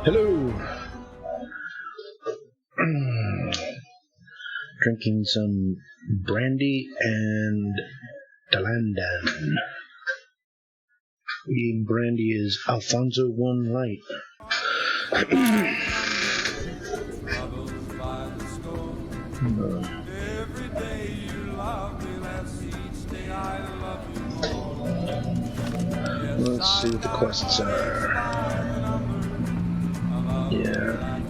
Hello. Drinking some brandy and Dalandan. The brandy is Alfonso One Light. Let's see what the quests are. Yeah.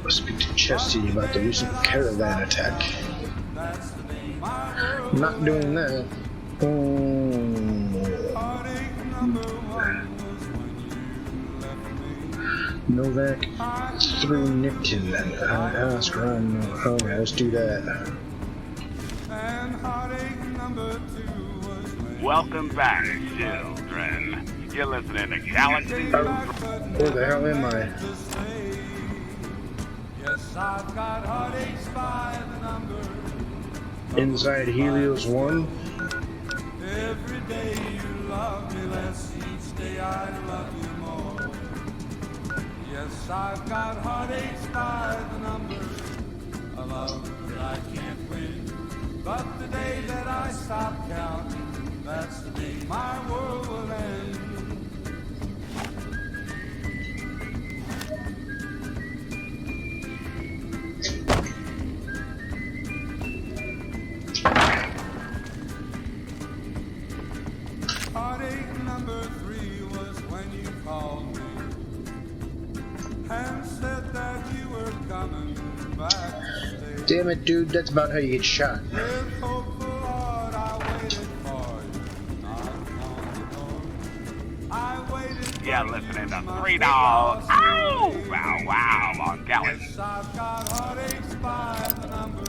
Speak to Chesty about the recent caravan attack. Not doing that. Novak through Nipton. Ask Ron. Okay, let's do that. Welcome back, children. You're listening to Galaxy. Where the hell am I? Inside Helios 1? Every day you love me less, each day I love you more. Yes, I've got heartaches by the number, a love that I can't win. But the day that I stop counting, that's the day my world will end. Heartache number 3 was when you called me and said that you were coming back to stay. Damn it, dude, that's about how you get shot. With hopeful heart I waited for you, knocked on the door. I waited for You're listening to Three Dogs. Ow! Wow, wow, on Galaxy. Yes, I've got heartaches by the number,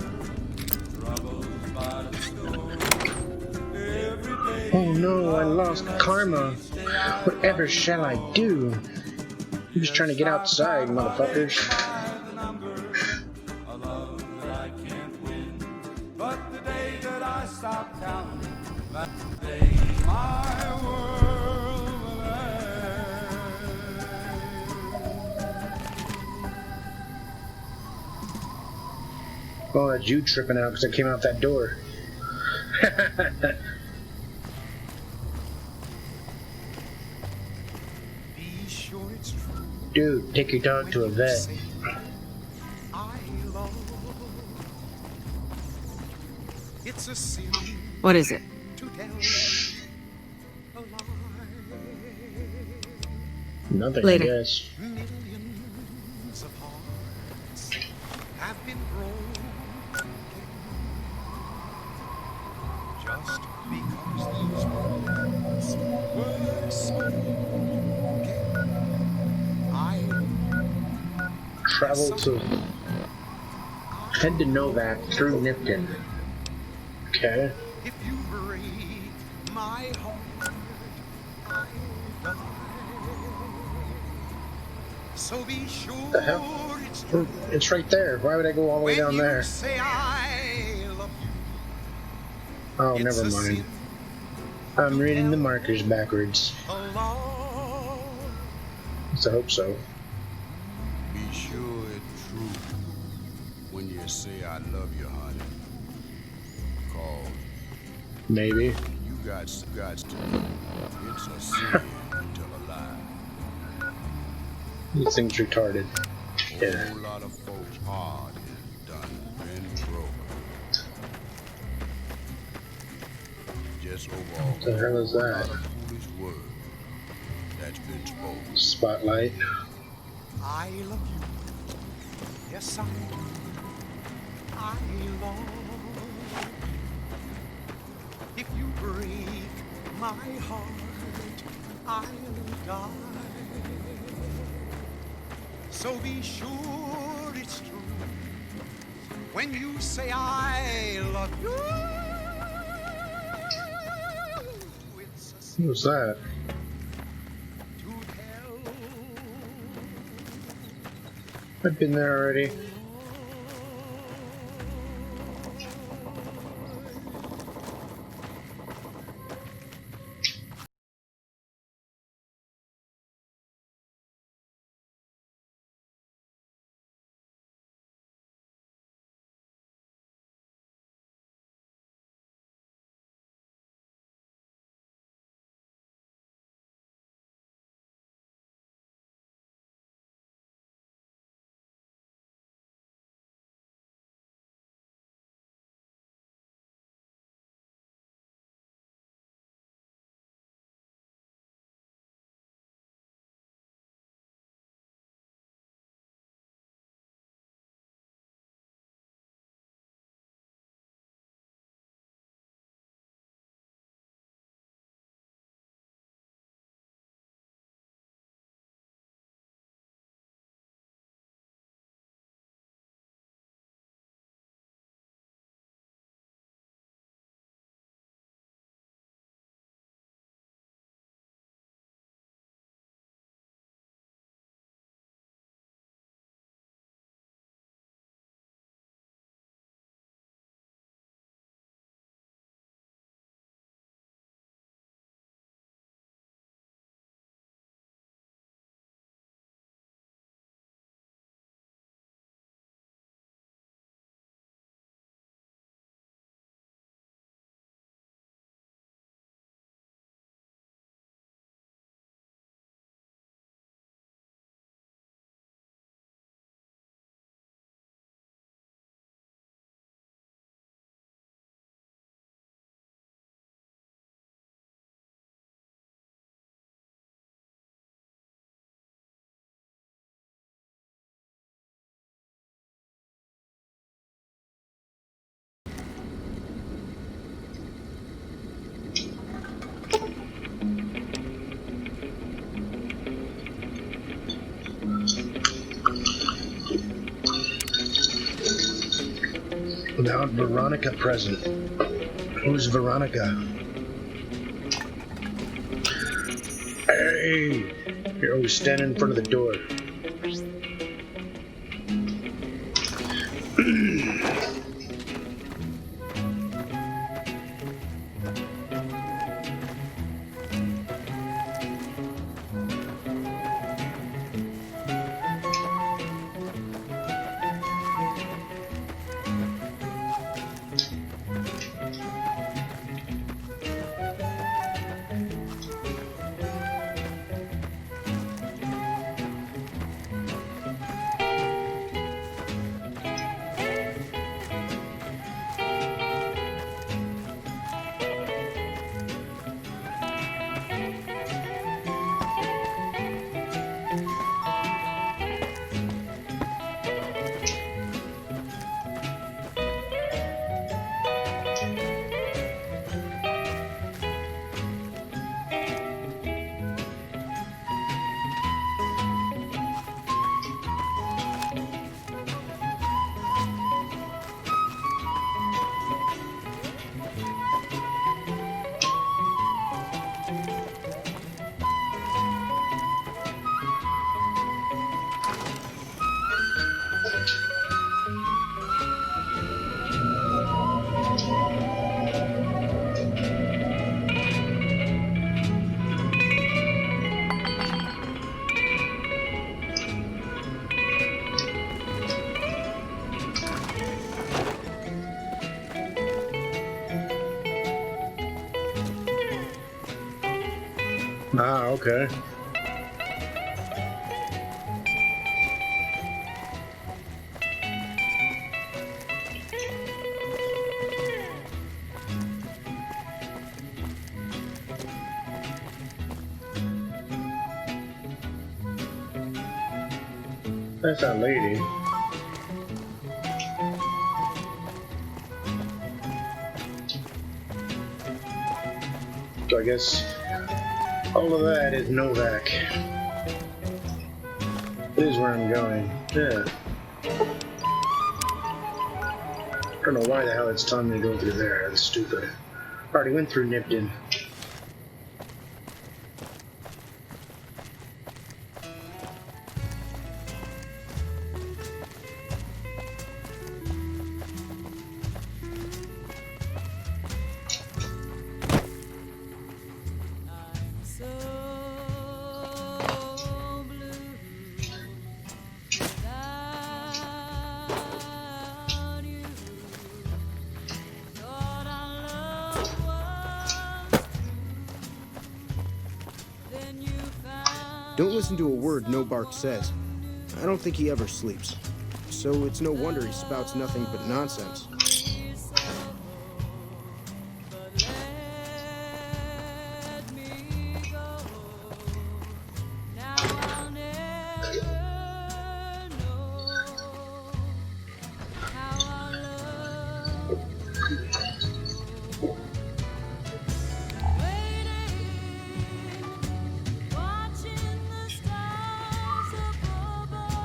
troubles by the score. Every day Oh no, I lost karma. Whatever shall I do? I'm just trying to get outside, motherfuckers. But the day that I stop counting, that's the day my world will end. Oh, that's you tripping out because I came out that door. Dude, take your dog to a vet. What is it? Nothing, Later. I guess. Millions of hearts have been broken just because these words were spoken. Travel to... Head to Novak through Nipton. Okay. If you break my heart, I'll die. So be sure The hell? it's true. It's right there. Why would I go all the way down there? Say I love you. Oh, It's never a mind. sin I'm reading the markers backwards. along I hope so. Be sure it's true when you say I love you, honey. Cause Maybe. you got to know it's a sin to tell a lie. This thing's retarded. A Yeah. whole lot of folks' heart is done been broken. Just over What the hell is a that? lot of foolish words that's been spoken. Spotlight. I love you. Yes, I do. I love you. If you break my heart, I'll die. So be sure it's true when you say I love you. It's a sin What was that? to tell. I've been there already. Without Veronica present. Who's Veronica? Hey! You're always standing in front of the door. Ah, okay. That's that lady. So I guess all of that is Novak. This is where I'm going. Yeah. I don't know why the hell it's telling me to go through there. That's stupid. Already went through Nipton. Don't listen to a word No Bark says. I don't think he ever sleeps. So it's no wonder he spouts nothing but nonsense.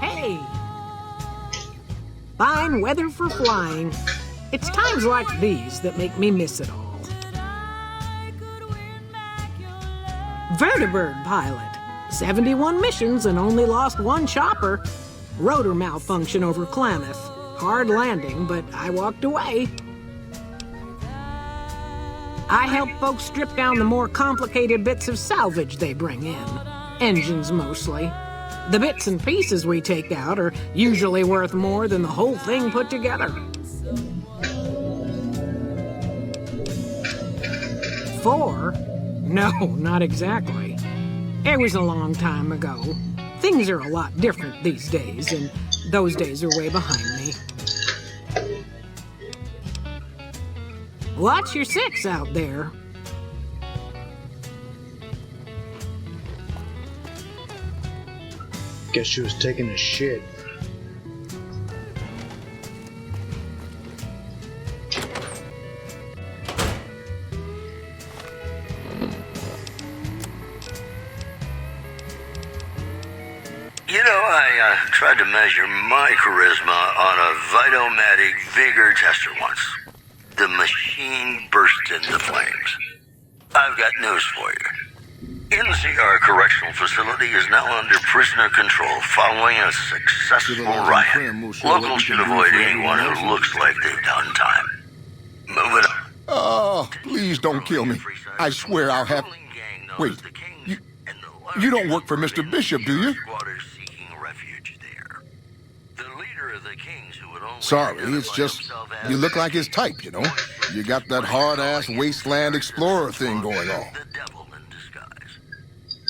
Hey! Fine weather for flying. It's times like these that make me miss it all. Vertibird pilot. 71 missions and only lost one chopper. Rotor malfunction over Klamath. Hard landing, but I walked away. I help folks strip down the more complicated bits of salvage they bring in. Engines mostly. The bits and pieces we take out are usually worth more than the whole thing put together. 4? No, not exactly. It was a long time ago. Things are a lot different these days, and those days are way behind me. Watch your 6 out there. Guess she was taking a shit. You know, I tried to measure my charisma on a Vitomatic vigor tester once. The machine burst into flames. I've got news for you. NCR Correctional Facility is now under prisoner control following a successful riot. Locals should avoid anyone who looks like they've done time. Moving on. Oh, please don't kill me. I swear I'll have... Wait, you don't work for Mr. Bishop, do you? Sorry, it's just, you look like his type, you know? You got that hard-ass wasteland explorer thing going on. The devil in disguise.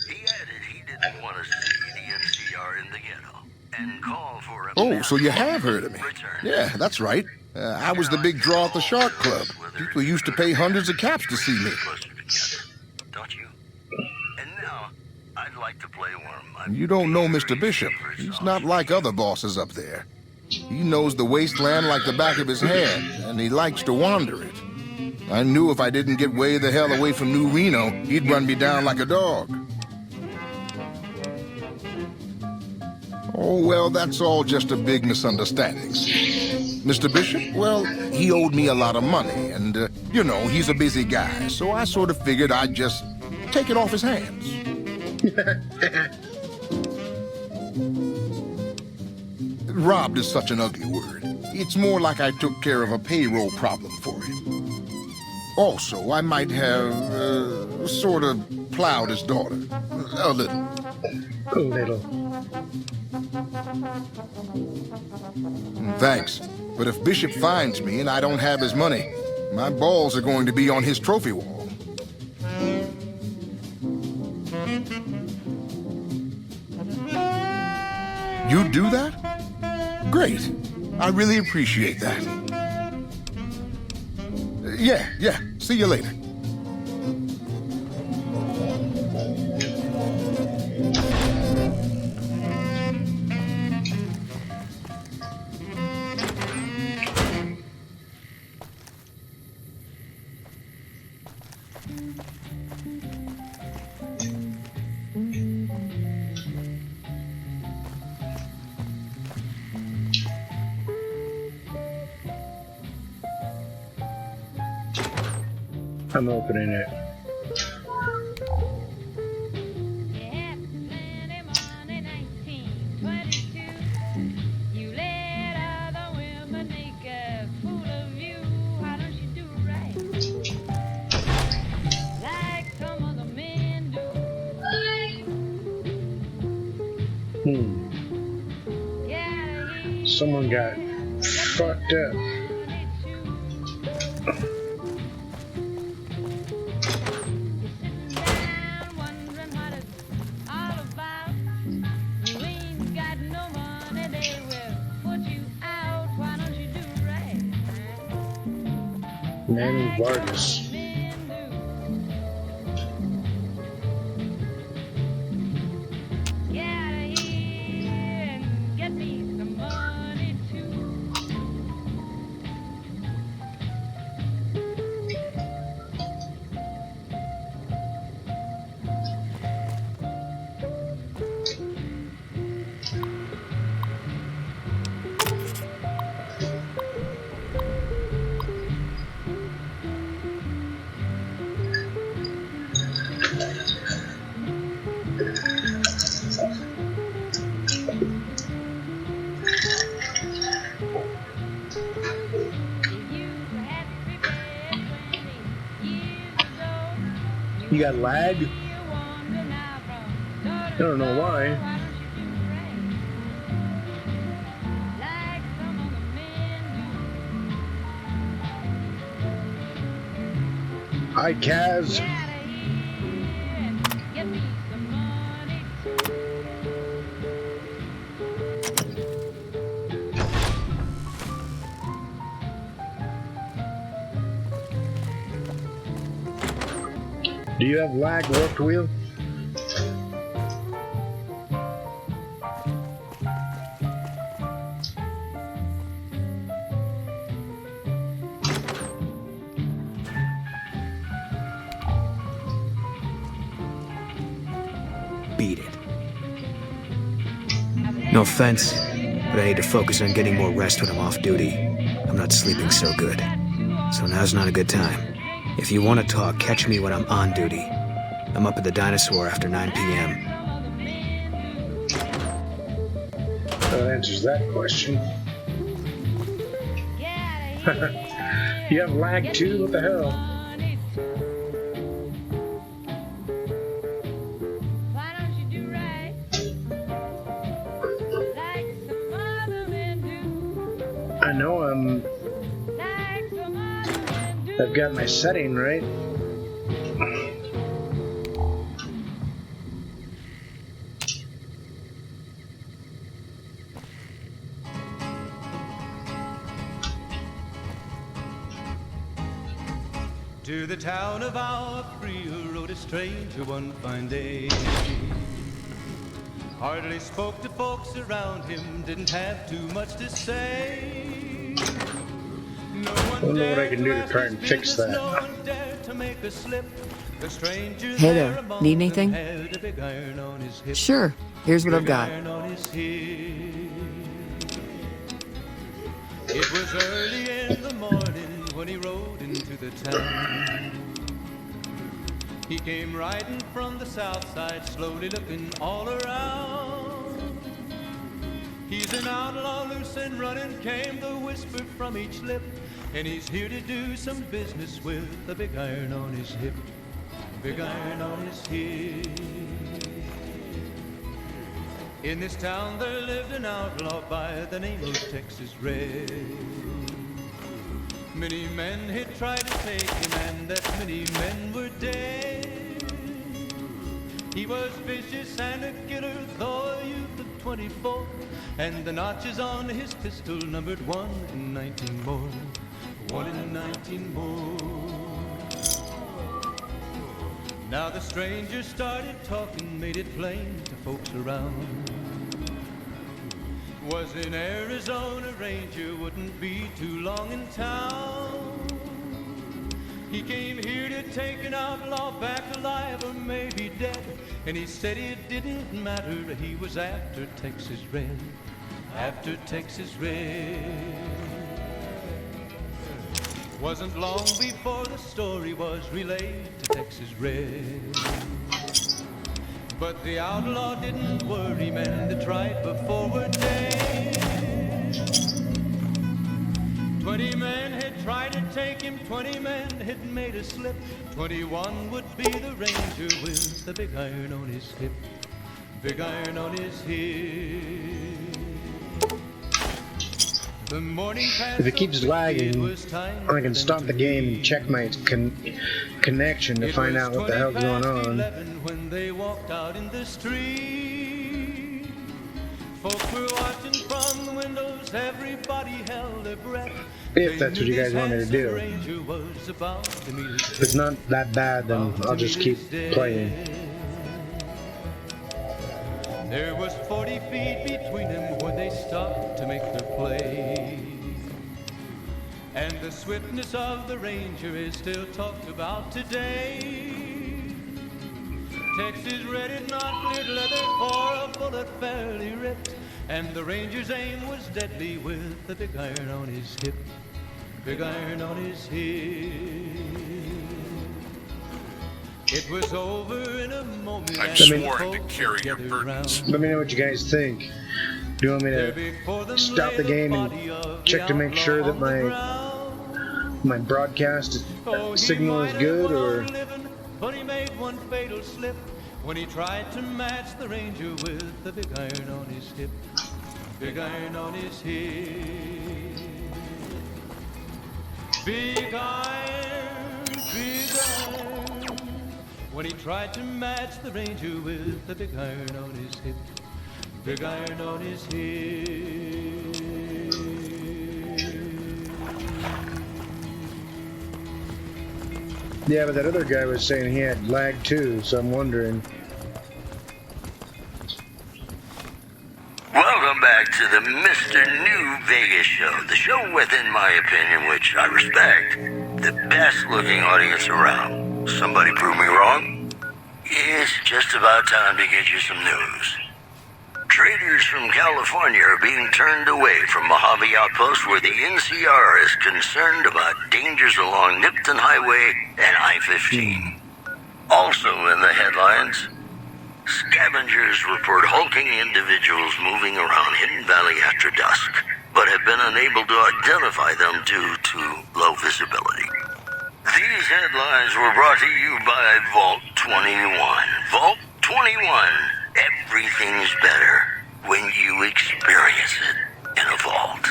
He added he didn't want to see the NCR in the ghetto and call for a... Oh, so you have heard of me. Yeah, that's right. I was the big draw at the Shark Club. People used to pay hundreds of caps to see me. Don't you? And now, I'd like to play one of my... You don't know Mr. Bishop. He's not like other bosses up there. He knows the wasteland like the back of his hand, and he likes to wander it. I knew if I didn't get way the hell away from New Reno, he'd run me down like a dog. Oh, well, that's all just a big misunderstanding. Mr. Bishop, well, he owed me a lot of money, and, you know, he's a busy guy, so I sort of figured I'd just take it off his hands. Robbed is such an ugly word. It's more like I took care of a payroll problem for him. Also, I might have, sort of plowed his daughter. A little. A little. Thanks. But if Bishop finds me and I don't have his money, my balls are going to be on his trophy wall. You do that? Great. I really appreciate that. Yeah. See you later. I'm opening it. Someone got fucked up. Manny Vargas. You got lag? I don't know why. Hi, Kaz. Do you have lag, Warped Wheel? Beat it. No offense, but I need to focus on getting more rest when I'm off duty. I'm not sleeping so good. So now's not a good time. If you want to talk, catch me when I'm on duty. I'm up at the Dinosaur after 9 p.m. That answers that question. You have lag too? What the hell? I know I've got my setting right. To the town of our Priya rode a stranger one fine day. Hardly spoke to folks around him, didn't have too much to say. No I don't know what I can do to try and fix that. Hey there, need anything? Sure, here's what I've got. It was early in the morning when he rode into the town. He came riding from the south side, slowly looking all around. He's an outlaw, loose and running, came the whisper from each lip. And he's here to do some business with a big iron on his hip. Big iron on his hip. In this town there lived an outlaw by the name of Texas Red. Many men had tried to take him, and that many men were dead. He was vicious and a killer, though a youth of 24, and the notches on his pistol numbered 1 in 19 more. 1 in 19 more. Now the stranger started talking, made it plain to folks around. Was in Arizona, Ranger wouldn't be too long in town. He came here to take an outlaw back alive or maybe dead, and he said it didn't matter, he was after Texas Red, after Texas Red. Wasn't long before the story was relayed to Texas Red. But the outlaw didn't worry, men that tried before were dead. 20 men had tried to take him, 20 men had made a slip. 21 would be the Ranger with the big iron on his hip, big iron on his hip. The morning If it keeps lagging, I can stop the game and check my connection to find out what the hell's going on. When they walked out in the street, folks were watching from the windows, everybody held their breath. If that's what you guys want me to do. If it's not that bad, then I'll just keep playing. There was 40 feet between them when they stopped to make their play. And the swiftness of the Ranger is still talked about today. Texas Red had not cleared leather for a bullet fairly ripped, and the Ranger's aim was deadly with the big iron on his hip, big iron on his hip. It was over in a moment. I've sworn to carry your burdens. Let me know what you guys think. Do you want me to stop the game and check to make sure that my broadcast signal is good, or? But he made one fatal slip when he tried to match the Ranger with the big iron on his hip, big iron on his hip. Big iron, big iron. When he tried to match the Ranger with the big iron on his hip, big iron on his hip. Yeah, but that other guy was saying he had lag too, so I'm wondering. Welcome back to the Mr. New Vegas show. The show with, in my opinion, which I respect, the best looking audience around. Somebody prove me wrong? It's just about time to get you some news. Traders from California are being turned away from Mojave Outpost, where the NCR is concerned about dangers along Nipton Highway and I-15. Also in the headlines, scavengers report hulking individuals moving around Hidden Valley after dusk, but have been unable to identify them due to low visibility. These headlines were brought to you by Vault 21. Vault 21. Everything's better when you experience it in a vault.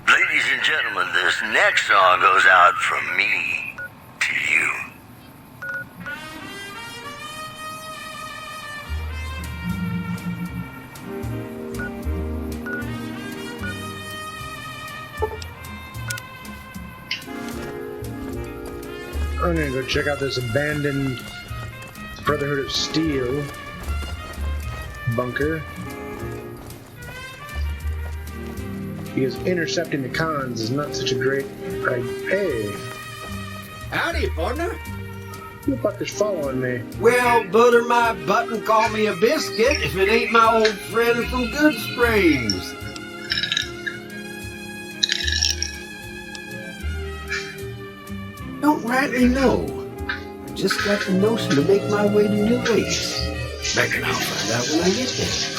Ladies and gentlemen, this next song goes out from me to you. I'm gonna go check out this abandoned Brotherhood of Steel bunker, because intercepting the cons is not such a great idea. Hey, Howdy, partner. who the fuck is following me? Well, butter my butt and call me a biscuit if it ain't my old friend from Good Springs. Don't rightly know. I just got the notion to make my way to New Vegas. Reckon I'll find out when I get there.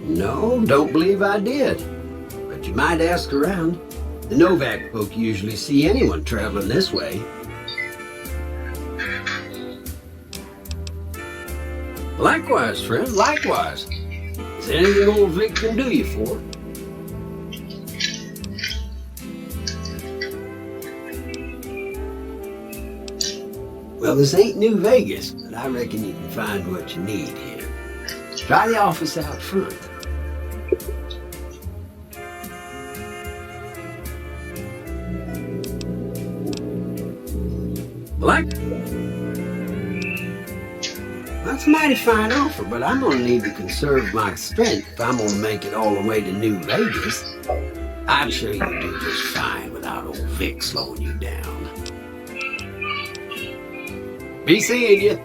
No, don't believe I did. But you might ask around. The Novak folk usually see anyone traveling this way. Likewise, friend, likewise. Is there anything old Vic can do you for? Well, this ain't New Vegas, but I reckon you can find what you need here. Try the office out front. Black? That's a mighty fine offer, but I'm gonna need to conserve my strength if I'm gonna make it all the way to New Vegas. I'm sure you'll do just fine without old Vic slowing you down. Be seeing you.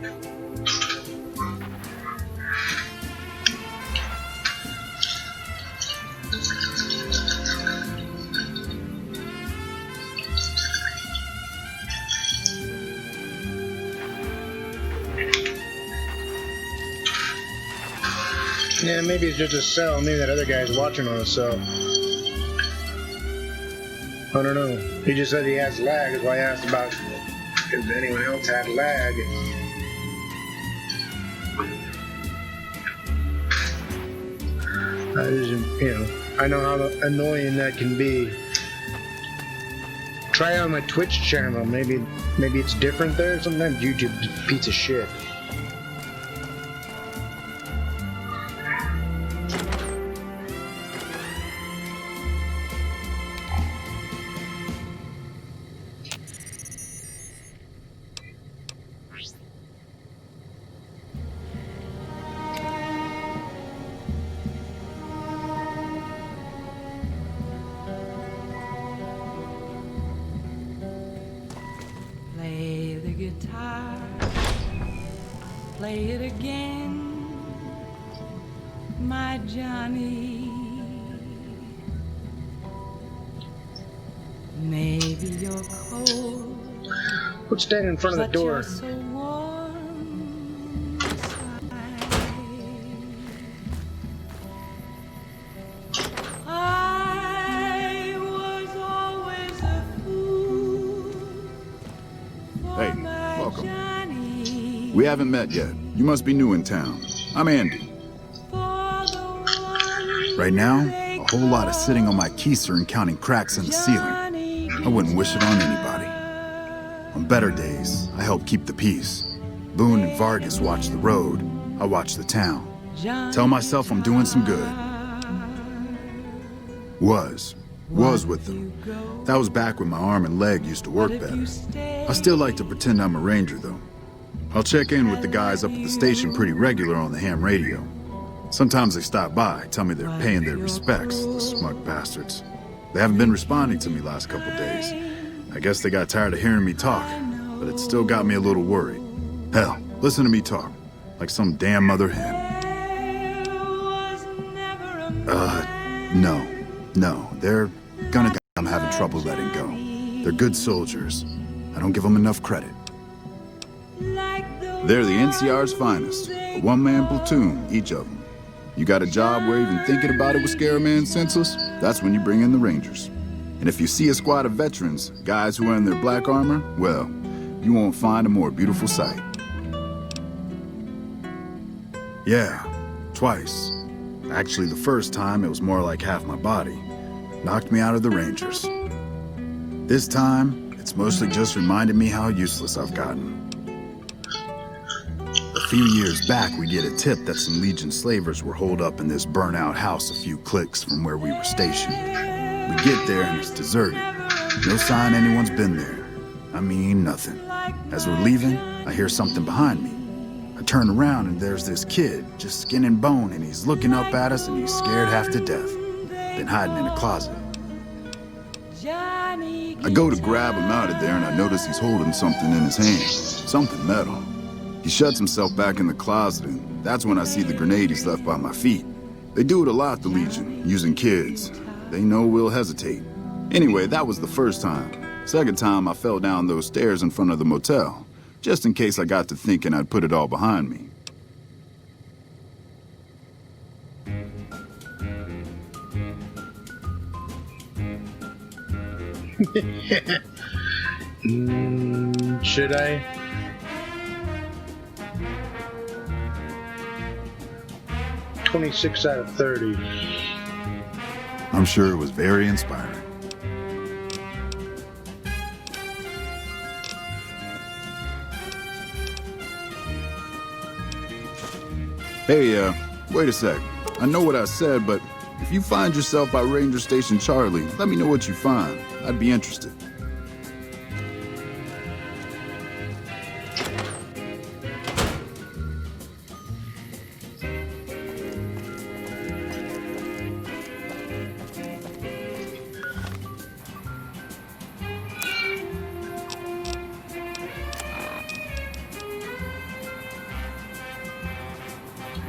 Yeah, maybe it's just a cell. Maybe that other guy's watching on a cell. I don't know. He just said he has lag. That's why I asked about if anyone else had lag. I know how annoying that can be. Try out my Twitch channel. Maybe it's different there. Sometimes YouTube's a piece of shit. Play it again, my Johnny. Maybe you're cold. Who's standing in front of the door? So warm I was always a fool. Hey, welcome. We haven't met yet. You must be new in town. I'm Andy. Right now, a whole lot of sitting on my keister and counting cracks in the ceiling. I wouldn't wish it on anybody. On better days, I help keep the peace. Boone and Vargas watch the road. I watch the town. Tell myself I'm doing some good. Was with them. That was back when my arm and leg used to work better. I still like to pretend I'm a ranger, though. I'll check in with the guys up at the station pretty regular on the ham radio. Sometimes they stop by, tell me they're paying their respects, the smug bastards. They haven't been responding to me last couple days. I guess they got tired of hearing me talk, but it still got me a little worried. Hell, listen to me talk, like some damn mother hen. No, they're gonna think I'm having trouble letting go. They're good soldiers. I don't give them enough credit. They're the NCR's finest, a one-man platoon, each of them. You got a job where even thinking about it would scare a man senseless? That's when you bring in the Rangers. And if you see a squad of veterans, guys who are in their black armor, well, you won't find a more beautiful sight. Yeah, twice. Actually, the first time, it was more like half my body. Knocked me out of the Rangers. This time, it's mostly just reminded me how useless I've gotten. A few years back, we get a tip that some Legion slavers were holed up in this burnt-out house a few clicks from where we were stationed. We get there and it's deserted. No sign anyone's been there. I mean, nothing. As we're leaving, I hear something behind me. I turn around and there's this kid, just skin and bone, and he's looking up at us and he's scared half to death. Been hiding in a closet. I go to grab him out of there and I notice he's holding something in his hand. Something metal. He shuts himself back in the closet, and that's when I see the grenade he's left by my feet. They do it a lot, the Legion, using kids. They know we'll hesitate. Anyway, that was the first time. Second time, I fell down those stairs in front of the motel, just in case I got to thinking I'd put it all behind me. Should I? 26 out of 30. I'm sure it was very inspiring. Hey, wait a sec. I know what I said, but if you find yourself by Ranger Station Charlie, let me know what you find. I'd be interested.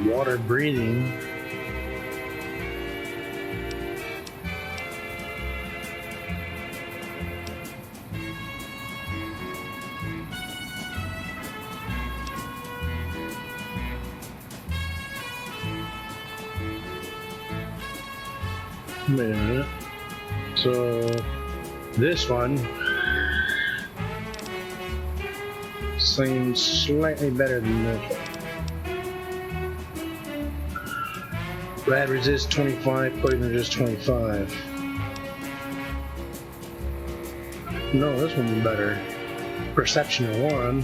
Water breathing. Wait a minute. So this one seems slightly better than this one. Rad resist 25, poison resist 25. No, this one's better. Perception of 1.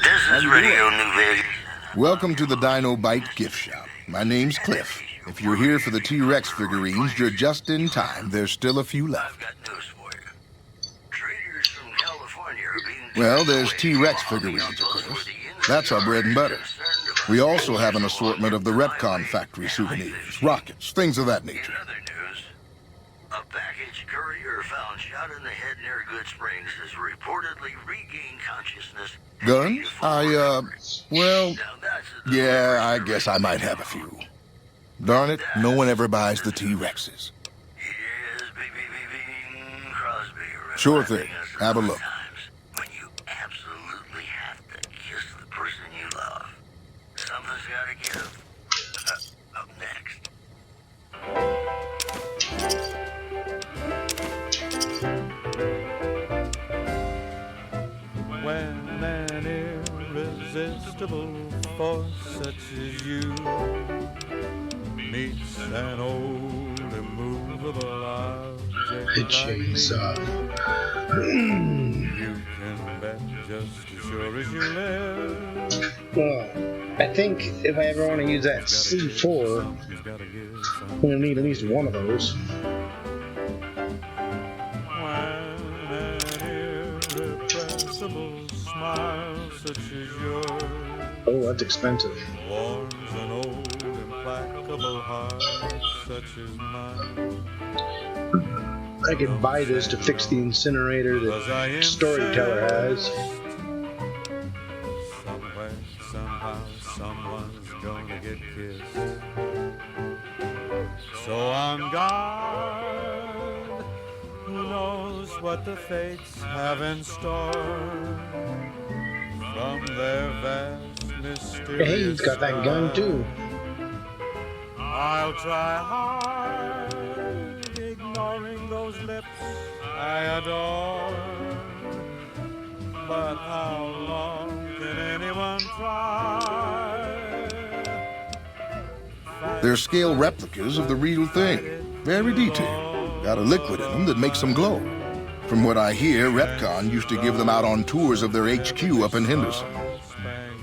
This is Radio New Vegas. Welcome to the Dino Bite gift shop. My name's Cliff. If you're here for the T-Rex figurines, you're just in time. There's still a few left. I've got news for you. Traders from California are being... Well, there's T-Rex figurines, of course. That's our bread and butter. We also have an assortment of the Retcon factory souvenirs, rockets, things of that nature. In other news, a package courier found shot in the head near Good Springs has reportedly regained consciousness. Guns? Well, yeah, I guess I might have a few. Darn it, no one ever buys the T-Rexes. Sure thing. Have a look. When you absolutely have to kiss the person you love. Something's gotta give. Up next. When an irresistible force such as you meets an old immovable object like me, you can bet just as sure as you live. Well, I think if I ever want to use that C4, I'm going to need at least one of those. Smile such as yours. Oh, that's expensive. Warms an old implacable heart such as mine. I could buy this to fix the incinerator that Storyteller has. Somewhere, somehow, someone's gonna get kissed. So on guard, who knows what the fates have in store from their vast mysterious. Hey, he's got that gun too. I'll try hard, ignoring those lips I adore. But how long can anyone try? They're scale replicas of the real thing. Very detailed. Got a liquid in them that makes them glow. From what I hear, Retcon used to give them out on tours of their HQ up in Henderson.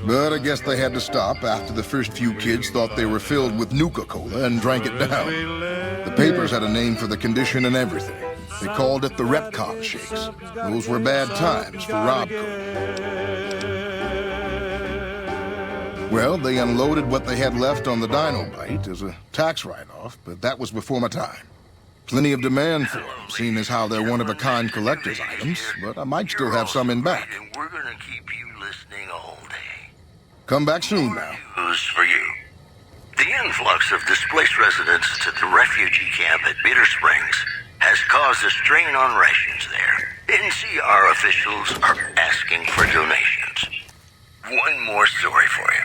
But I guess they had to stop after the first few kids thought they were filled with Nuka-Cola and drank it down. The papers had a name for the condition and everything. They called it the Retcon Shakes. Those were bad times for Robco. Well, they unloaded what they had left on the Dino Bite as a tax write-off, but that was before my time. Plenty of demand for them, seeing as how they're one-of-a-kind collector's items, but I might still have some in back. And we're gonna keep you listening all day. Come back soon now. News for you. The influx of displaced residents to the refugee camp at Bitter Springs has caused a strain on rations there. NCR officials are asking for donations. One more story for you.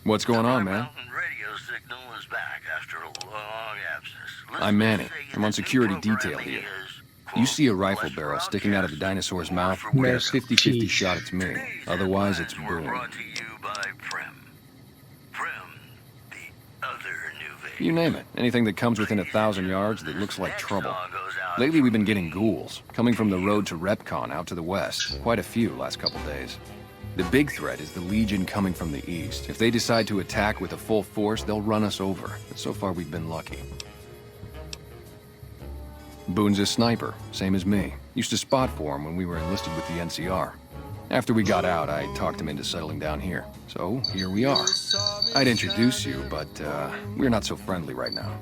What's going on, man? Radio signal is back after a long absence. I'm Manny. I'm on security detail here. You see a rifle barrel sticking out of the dinosaur's mouth, you got a 50-50 shot it's me. Otherwise, it's boom. You name it. Anything that comes within 1,000 yards that looks like trouble. Lately, we've been getting ghouls, coming from the road to Repcon out to the west. Quite a few last couple days. The big threat is the Legion coming from the east. If they decide to attack with a full force, they'll run us over. But so far, we've been lucky. Boone's a sniper, same as me. Used to spot for him when we were enlisted with the NCR. After we got out, I talked him into settling down here. So, here we are. I'd introduce you, but we're not so friendly right now.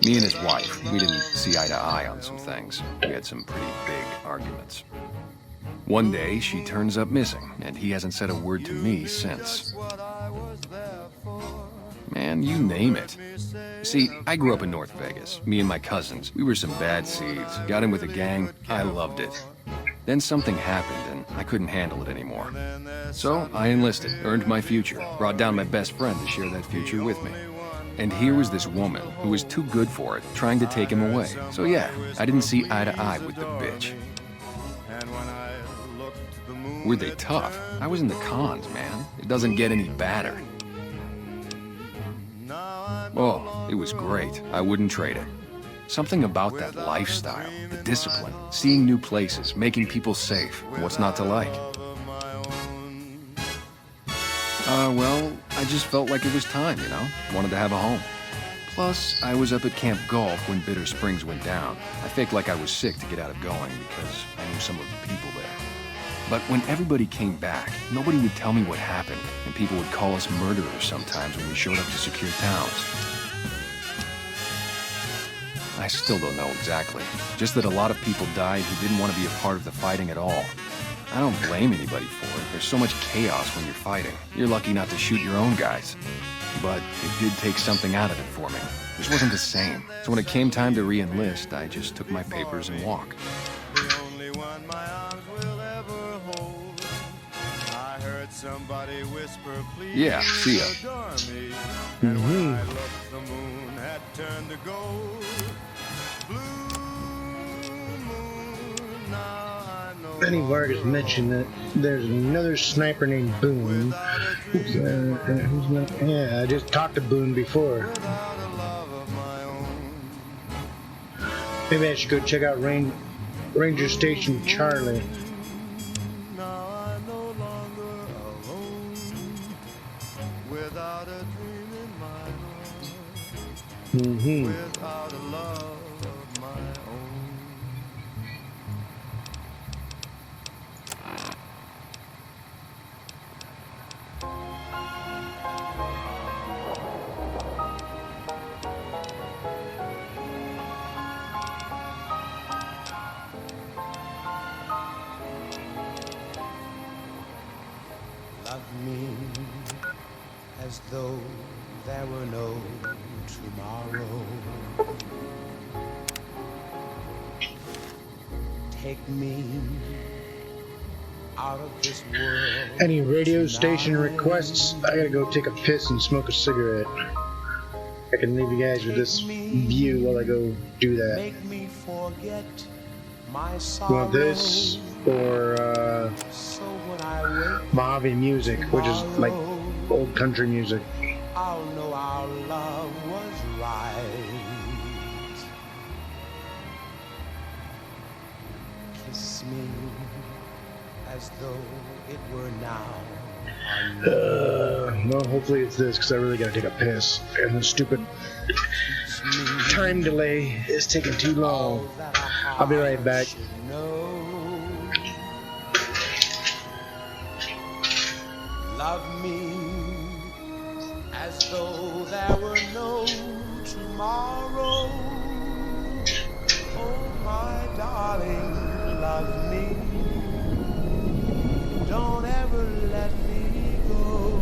Me and his wife, we didn't see eye to eye on some things. We had some pretty big arguments. One day, she turns up missing, and he hasn't said a word to me since. Man, you name it. See, I grew up in North Vegas. Me and my cousins, we were some bad seeds. Got in with a gang, I loved it. Then something happened, and I couldn't handle it anymore. So, I enlisted, earned my future, brought down my best friend to share that future with me. And here was this woman who was too good for it, trying to take him away. So yeah, I didn't see eye to eye with the bitch. Were they tough? I was in the cons, man. It doesn't get any badder. Oh, it was great. I wouldn't trade it. Something about that lifestyle, the discipline, seeing new places, making people safe. What's not to like? Well, I just felt like it was time, you know? Wanted to have a home. Plus, I was up at Camp Golf when Bitter Springs went down. I faked like I was sick to get out of going because I knew some of the people there. But when everybody came back, nobody would tell me what happened, and people would call us murderers sometimes when we showed up to secure towns. I still don't know exactly. Just that a lot of people died who didn't want to be a part of the fighting at all. I don't blame anybody for it. There's so much chaos when you're fighting. You're lucky not to shoot your own guys. But it did take something out of it for me. It just wasn't the same. So when it came time to re-enlist, I just took my papers and walked. Somebody whisper, please. Yeah, see ya. And when I looked, the moon had turned to gold. Blue moon, now I know. Benny Vargas mentioned that there's another sniper named Boone. Yeah, I just talked to Boone before. Maybe I should go check out Ranger Station Charlie. Without a dream in my heart, without a love of my own. Love me as though there were no tomorrow. Take me out of this world. Any radio station requests? I gotta go take a piss and smoke a cigarette. I can leave you guys with this view while I go do that. Make me forget my You want this or Mojave music, which is like old country music. I'll know our love was right. Kiss me as though it were now. Well, hopefully it's this, because I really gotta take a piss. And the stupid time delay is taking too long. I'll be right back. Love me as though there were no tomorrow. Oh, my darling, love me. Don't ever let me go.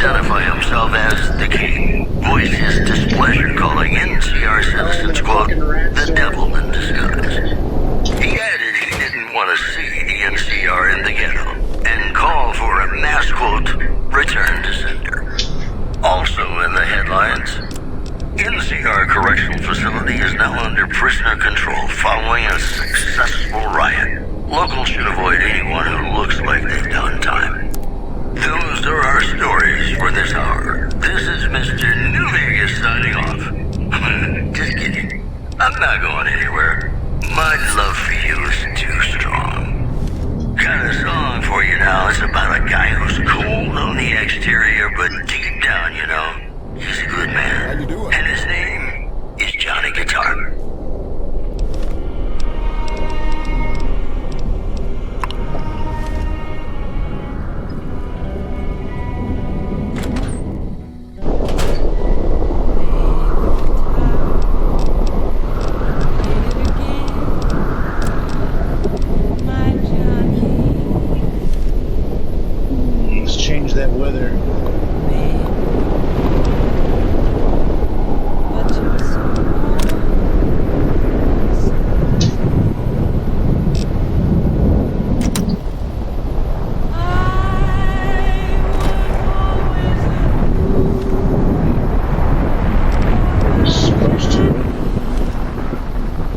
identify himself as the King, voiced his displeasure calling NCR citizens, quote, the devil in disguise. He added he didn't want to see the NCR in the ghetto, and called for a mass, quote, return to sender. Also in the headlines, NCR Correctional Facility is now under prisoner control following a successful riot. Locals should avoid anyone who looks like they've done time. Those are our stories for this hour. This is Mr. New Vegas signing off. Just kidding. I'm not going anywhere. My love for you is too strong. Got a song for you now. It's about a guy who's cold on the exterior, but deep down, you know, he's a good man. How you doing? And his name is Johnny Guitar. Let's change that weather. Supposed to.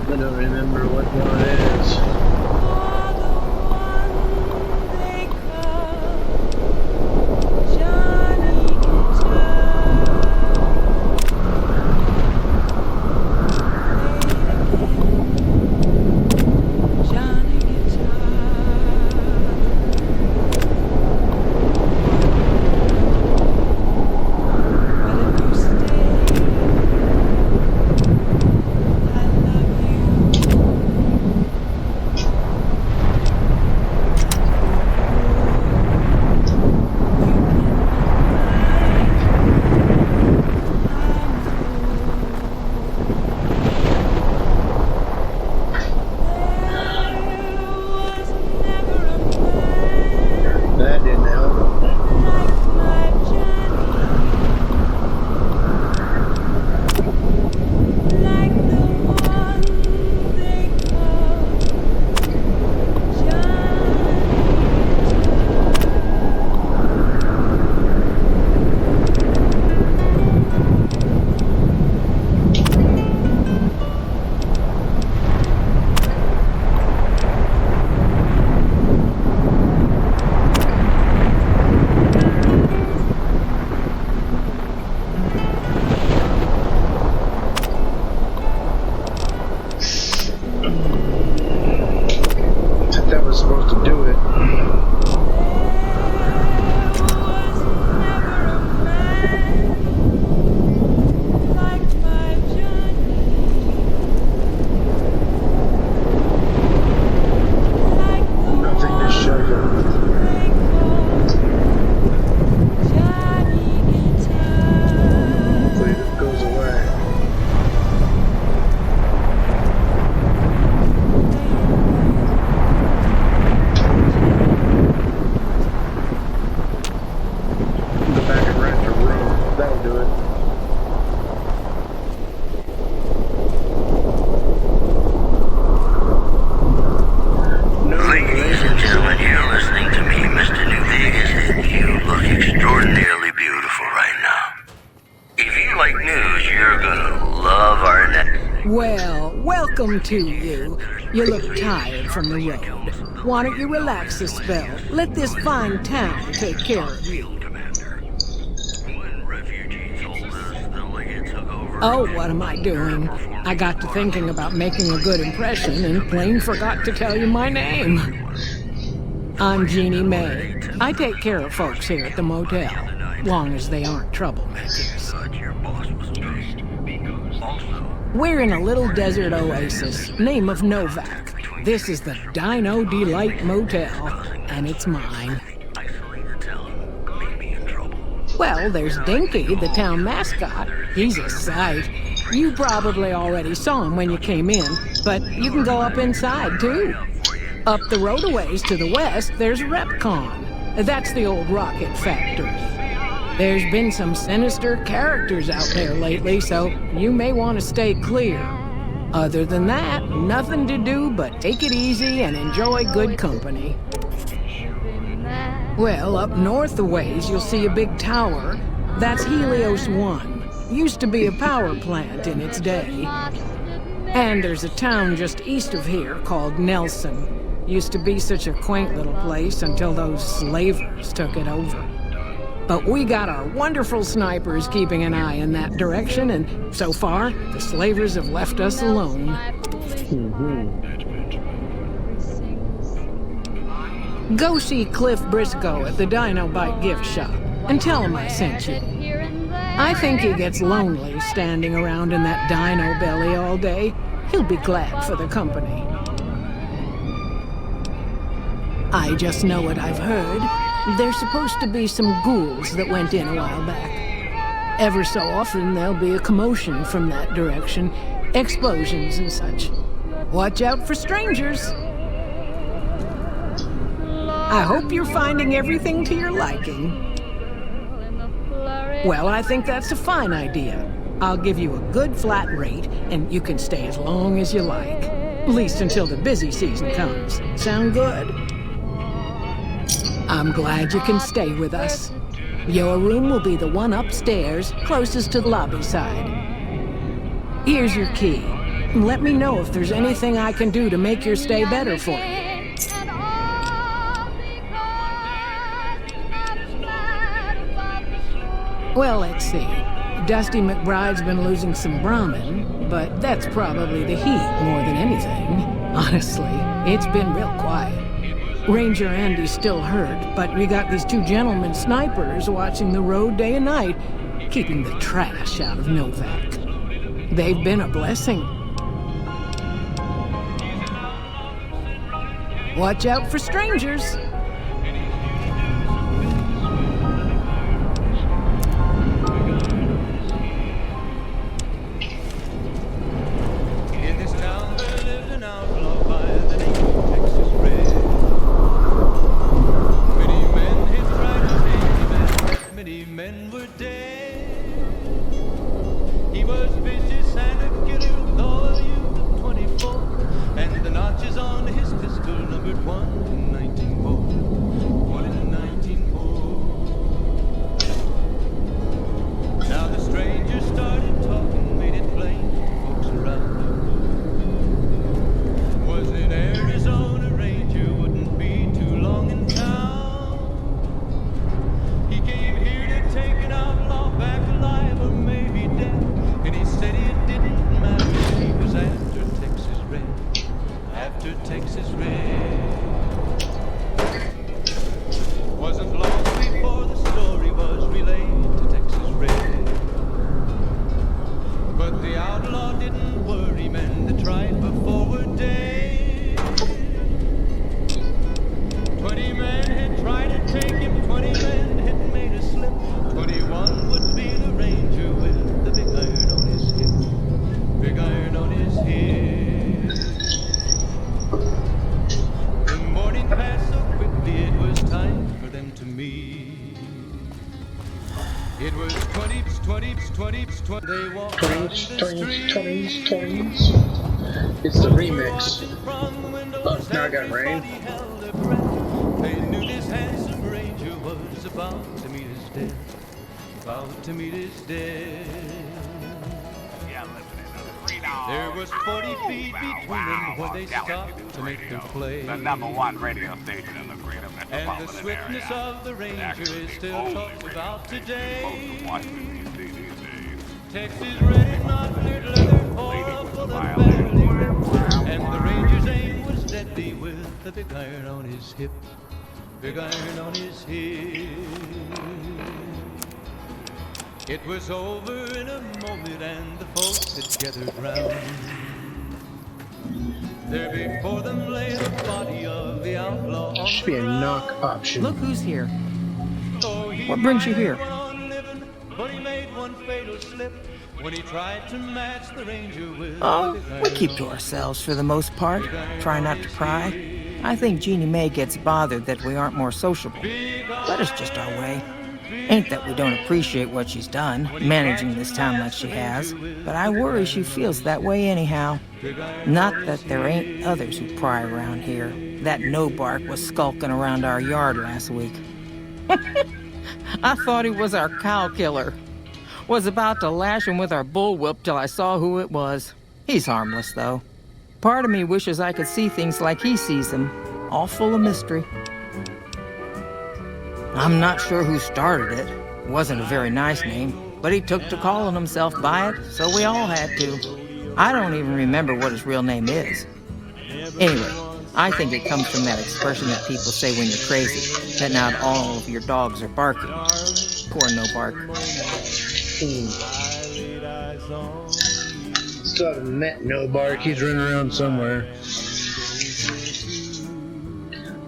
I don't remember what one it is. That didn't help. That was supposed to do it. Nothing to show you. Hopefully it goes away. Go back and rent a room. That'll do it. Ladies and gentlemen, you're listening to me, Mr. New Vegas, and you look extraordinarily beautiful right now. If you like news, you're gonna love our next. Well, welcome to you. You look tired from the road. Why don't you relax a spell? Let this fine town take care of you. Oh, what am I doing? I got to thinking about making a good impression and plain forgot to tell you my name. I'm Jeannie May. I take care of folks here at the motel, long as they aren't troublemakers. We're in a little desert oasis, name of Novak. This is the Dino Delight Motel, and it's mine. Well, there's Dinky, the town mascot. He's a sight. You probably already saw him when you came in, but you can go up inside, too. Up the road a ways to the west, there's Repcon. That's the old rocket factory. There's been some sinister characters out there lately, so you may want to stay clear. Other than that, nothing to do but take it easy and enjoy good company. Well, up north a ways, you'll see a big tower. That's Helios 1. Used to be a power plant in its day. And there's a town just east of here called Nelson. Used to be such a quaint little place until those slavers took it over. But we got our wonderful snipers keeping an eye in that direction, and so far, the slavers have left us alone. Go see Cliff Briscoe at the Dino Bite gift shop, and tell him I sent you. I think he gets lonely standing around in that dino belly all day. He'll be glad for the company. I just know what I've heard. There's supposed to be some ghouls that went in a while back. Ever so often there'll be a commotion from that direction, explosions and such. Watch out for strangers. I hope you're finding everything to your liking. Well, I think that's a fine idea. I'll give you a good flat rate, and you can stay as long as you like. At least until the busy season comes. Sound good? I'm glad you can stay with us. Your room will be the one upstairs, closest to the lobby side. Here's your key. Let me know if there's anything I can do to make your stay better for you. Well, let's see. Dusty McBride's been losing some Brahmin, but that's probably the heat more than anything. Honestly, it's been real quiet. Ranger Andy's still hurt, but we got these two gentlemen snipers watching the road day and night, keeping the trash out of Novak. They've been a blessing. Watch out for strangers. It's the remix. Oh, now I got rain. They knew this handsome ranger was about to meet his death. About to meet his death. There was 40 feet between them when they stopped to make their play. The #1 radio station in the greater And metropolitan the swiftness area. of the ranger is still talked about today. Texas red not cleared leather for a bullet barely ripped. And the ranger's aim was deadly with the big iron on his hip. Big iron on his hip. It was over in a moment and the folks had gathered round. There before them lay the body of the outlaw. There should be a knock option. Look who's here. What brings you here? But he made one fatal slip when he tried to match the ranger with We keep to ourselves for the most part. Try not to pry. I think Jeannie Mae gets bothered that we aren't more sociable. But it's just our way. Ain't that we don't appreciate what she's done, managing this town like she has, but I worry she feels that way anyhow. Not that there ain't others who pry around here. That no-bark was skulking around our yard last week. I thought he was our cow killer. Was about to lash him with our bullwhip till I saw who it was. He's harmless, though. Part of me wishes I could see things like he sees them, all full of mystery. I'm not sure who started it. It wasn't a very nice name, but he took to calling himself by it, so we all had to. I don't even remember what his real name is. Anyway, I think it comes from that expression that people say when you're crazy, that not all of your dogs are barking. Poor no bark. Still haven't met no bark. He's running around somewhere.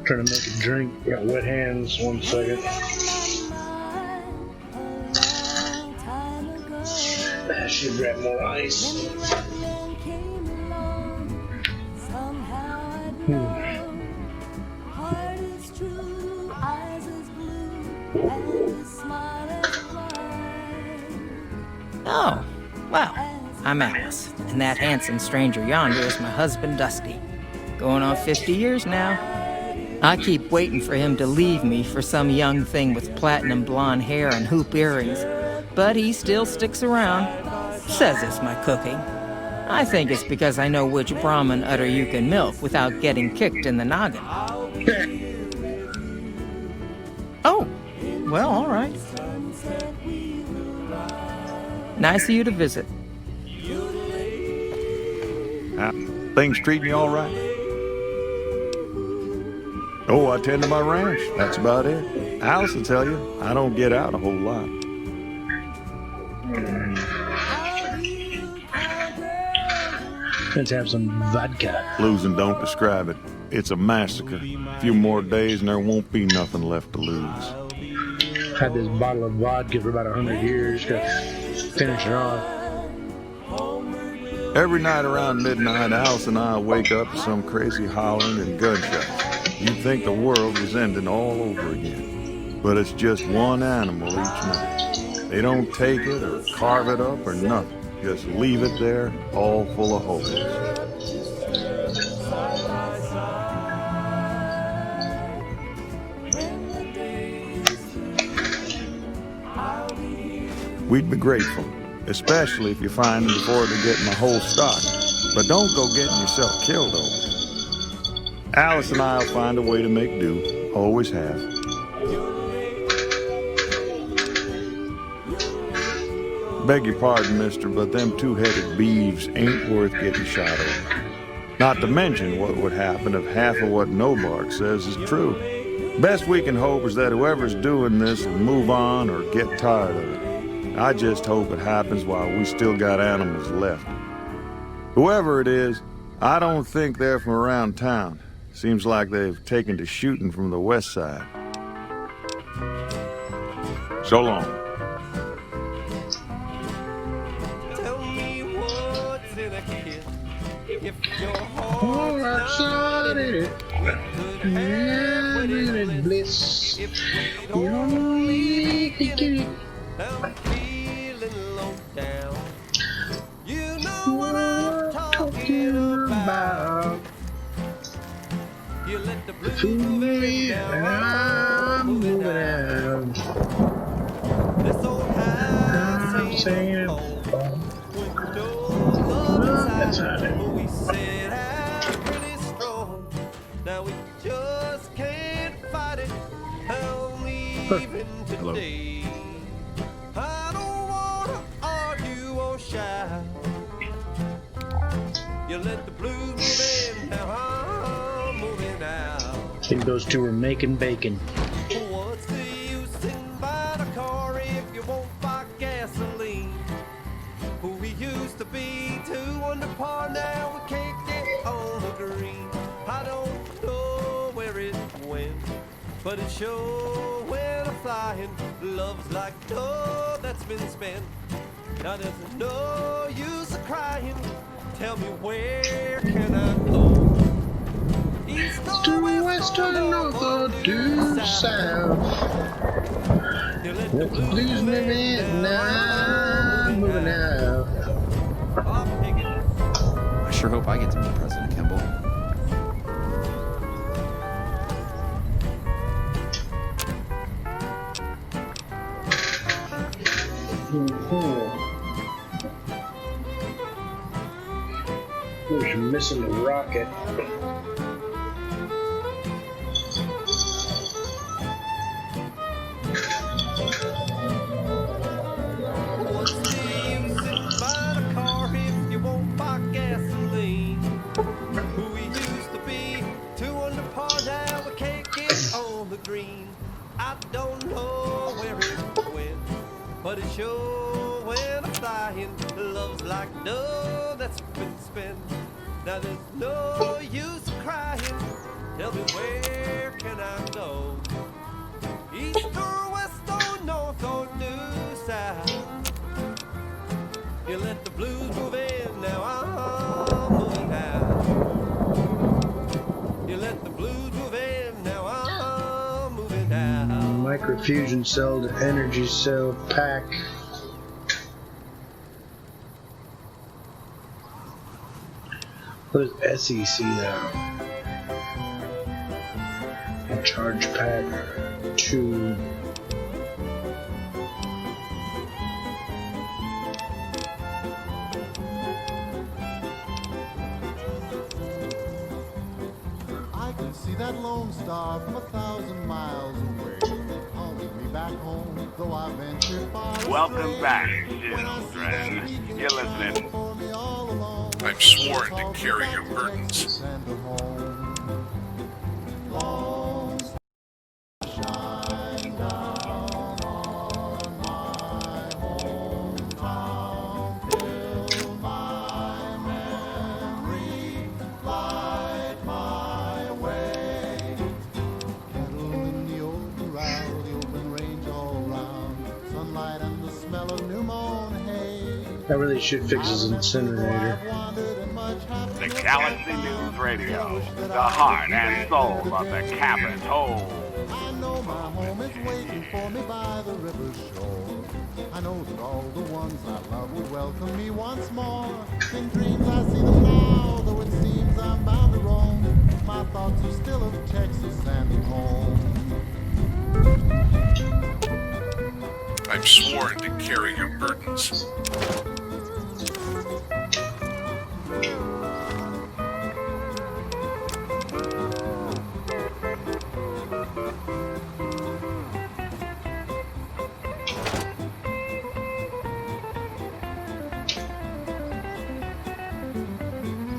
Trying to make a drink. Got wet hands. 1 second. I should grab more ice. Oh, well, I'm Alice, and that handsome stranger yonder is my husband, Dusty. Going on 50 years now. I keep waiting for him to leave me for some young thing with platinum blonde hair and hoop earrings, but he still sticks around. Says it's my cooking. I think it's because I know which Brahmin udder you can milk without getting kicked in the noggin. Oh, well, all right. Nice of you to visit. Things treating you all right? Oh, I tend to my ranch. That's about it. Alice will tell you, I don't get out a whole lot. Let's have some vodka. Losing don't describe it. It's a massacre. A few more days and there won't be nothing left to lose. Had this bottle of vodka for about 100 years. Gotta finish it off. Every night around midnight, Alice and I wake up to some crazy hollering and gunshots. You'd think the world was ending all over again. But it's just one animal each night. They don't take it or carve it up or nothing. Just leave it there, all full of holes. We'd be grateful, especially if you find them before they get in the whole stock. But don't go getting yourself killed over it. Alice and I'll find a way to make do, always have. Beg your pardon, mister, but them two-headed beeves ain't worth getting shot over. Not to mention what would happen if half of what Nobark says is true. Best we can hope is that whoever's doing this will move on or get tired of it. I just hope it happens while we still got animals left. Whoever it is, I don't think they're from around town. Seems like they've taken to shooting from the west side. So long. Oh, outside it. And bliss. You only can get it. I'm feeling low down. You know what I'm talking about. You let the blues move in now. I'm moving out. This old house ain't home. When doors up inside, we set out pretty strong. Now we just can't fight it. I'm leaving today. You let the blues move in, now I'm moving out. I think those two are making bacon. What's the use in buying a car if you won't buy gasoline? Who we used to be, 2 under par, now we can't get on the green. I don't know where it went, but it sure went a-flying. Love's like dough that's been spent. Now there's no use of crying. Tell me where can I go? East to west or north or due south. Let the blues move in now, moving out. I sure hope I get to meet President Kimball. We're missing the rocket. What's the use sitting by the car if you won't buy gasoline? Who we used to be, 2 under par, now we can't get on the green. I don't know where it went, but it sure went flying. Love's like dough that's been spent. Now there's no use crying. Tell me, where can I go? East or west or north or due south? You let the blues move in, now I'm moving out. You let the blues move in, now I'm moving out. Microfusion cell to energy cell pack. What is SEC now? Charge pack 2. I can see that lone star from 1,000 miles away. I'll leave me back home, though I venture far. Welcome back, children. You're listening. I've sworn to carry your burdens. That really should fix his incinerator. The Galaxy News Radio, the heart and soul of the Capitol. I know my home is waiting for me by the river's shore. I know that all the ones I love will welcome me once more. In dreams I see them now, though it seems I'm bound to roam. My thoughts are still of Texas and home. I've sworn to carry your burdens.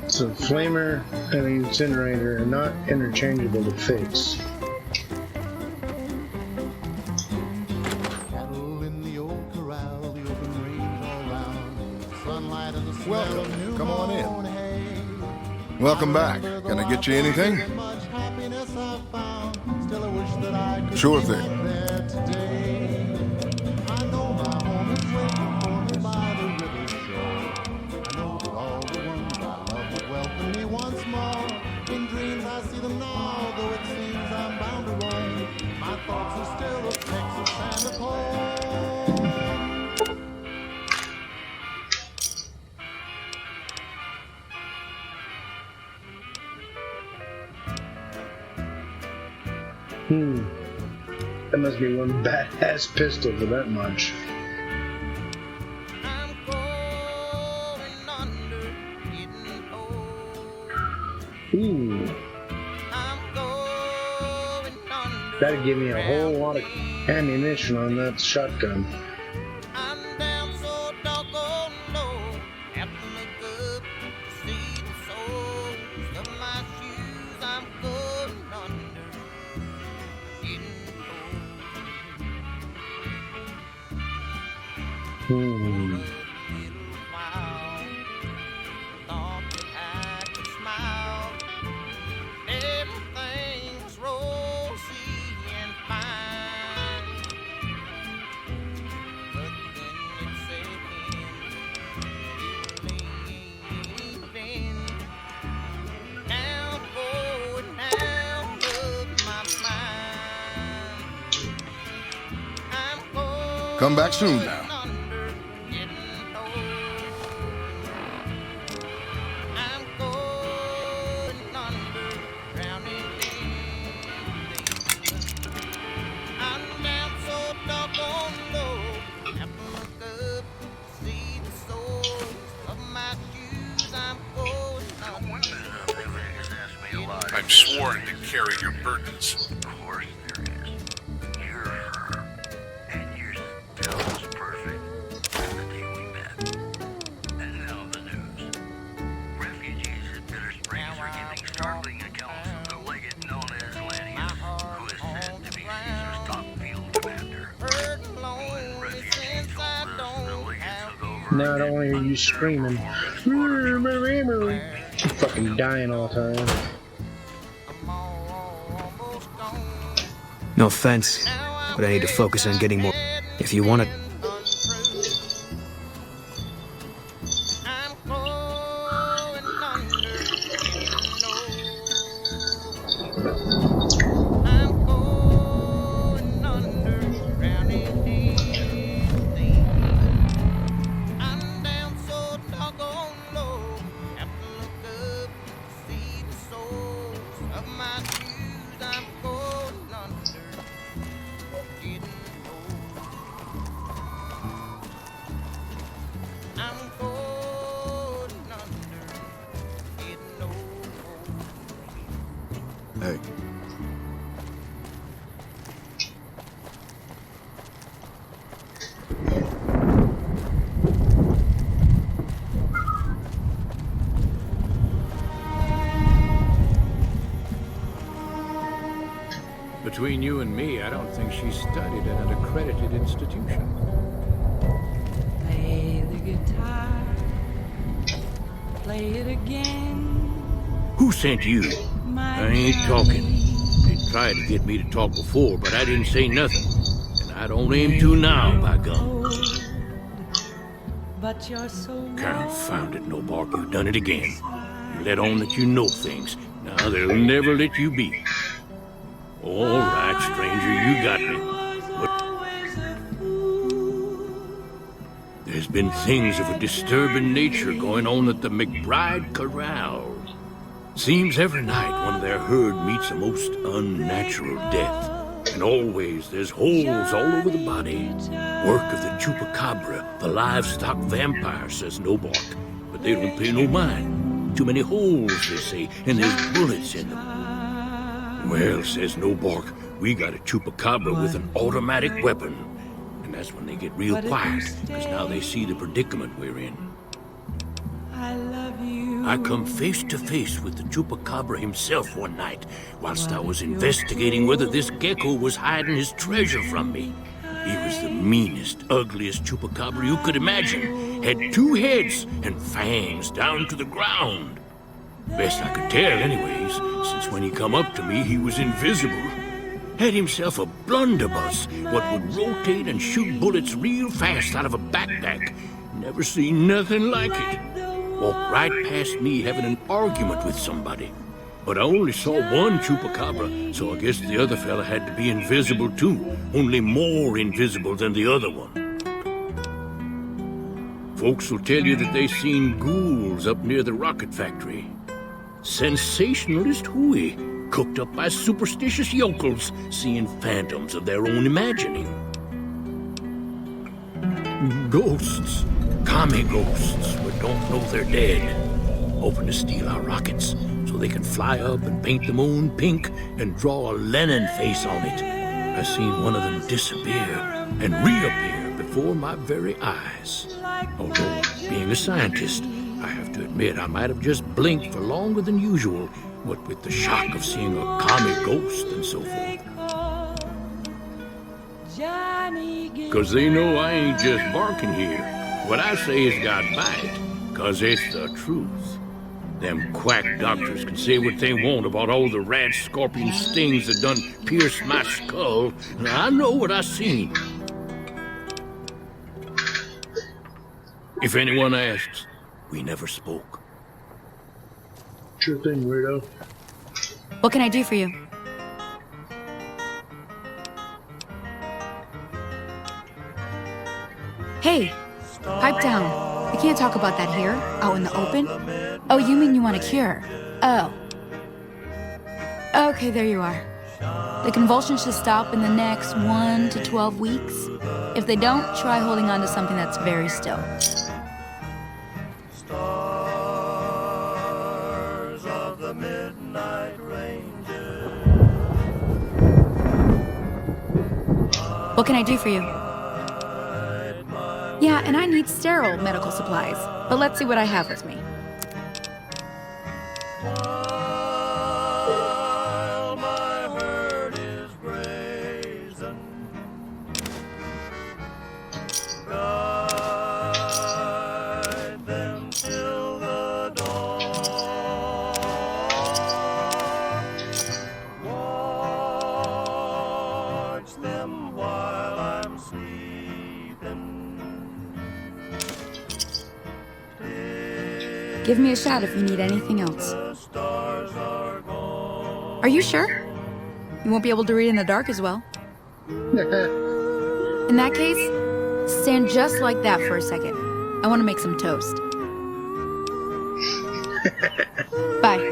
So flamer and incinerator are not interchangeable to fix. Cattle in the old corral, the open range all round. Sunlight and the smell of new Come on in. mown hay. Welcome back. Can I get you anything? Much happiness I've found. Still I wish that I could Sure be thing. there today. I know my home is waiting for me by the river shore. I know that all the ones I love will welcome me once more. In dreams I see them now, though it seems I'm bound to roam. My thoughts are still of Texas and of home. That must be one badass pistol for that much. Ooh. That'd give me a whole lot of ammunition on that shotgun. I'm Come back soon now. I'm sworn to carry your burdens. Of course there is. You're her, and you're still as perfect as the day we met. And now the news. Refugees at Bitter Springs are giving startling accounts of the legate known as Lanius, who is said to be Caesar's top field commander. When refugees told us the legate took over... No, I don't want to hear you screaming. I'm fucking dying all the time. No offense, but I need to focus on getting more. If you want to... Hey. Between you and me, I don't think she studied at an accredited institution. Play the guitar, play it again. Who sent you? I ain't talking. They tried to get me to talk before, but I didn't say nothing. And I don't aim to now, by gum. But you're so Confounded, no bark, you done it again. You let on that you know things. Now they'll never let you be. All right, stranger, you got me. But there's been things of a disturbing nature going on at the McBride Corral. Seems every night one of their herd meets a most unnatural death. And always there's holes all over the body. Work of the chupacabra, the livestock vampire, says no bark. But they don't pay no mind. Too many holes, they say, and there's bullets in them. Well, says no bark, we got a chupacabra with an automatic weapon. And that's when they get real quiet, because now they see the predicament we're in. I love you. I come face to face with the chupacabra himself one night, whilst I was investigating whether this gecko was hiding his treasure from me. He was the meanest, ugliest chupacabra you could imagine. Had 2 heads and fangs down to the ground. Best I could tell anyways, since when he come up to me, he was invisible. Had himself a blunderbuss, what would rotate and shoot bullets real fast out of a backpack. Never seen nothing like it. Walked right past me having an argument with somebody. But I only saw one chupacabra, so I guess the other fella had to be invisible too, only more invisible than the other one. Folks will tell you that they seen ghouls up near the rocket factory. Sensationalist hooey, cooked up by superstitious yokels, seeing phantoms of their own imagining. Ghosts, commie ghosts, but don't know they're dead. Hoping to steal our rockets, so they can fly up and paint the moon pink and draw a Lenin face on it. I seen one of them disappear and reappear before my very eyes. Although, being a scientist, I have to admit I might have just blinked for longer than usual, what with the shock of seeing a commie ghost and so forth. 'Cause they know I ain't just barking here. What I say has got bite, 'cause it's the truth. Them quack doctors can say what they want about all the rat scorpion stings that done pierced my skull, and I know what I seen. If anyone asks, we never spoke. Sure thing, weirdo. What can I do for you? Hey, pipe down. We can't talk about that here, out in the open. Oh, you mean you want a cure? Oh. Okay, there you are. The convulsions should stop in the next 1 to 12 weeks. If they don't, try holding on to something that's very still. Stars of the midnight ranges. What can I do for you? Yeah, and I need sterile medical supplies. But let's see what I have with me. While my hurt is brazen, guide them till the dawn. Watch them while I'm sleeping. Give me a shout if you need anything else. Are you sure? You won't be able to read in the dark as well. In that case, stand just like that for a second. I want to make some toast. Bye.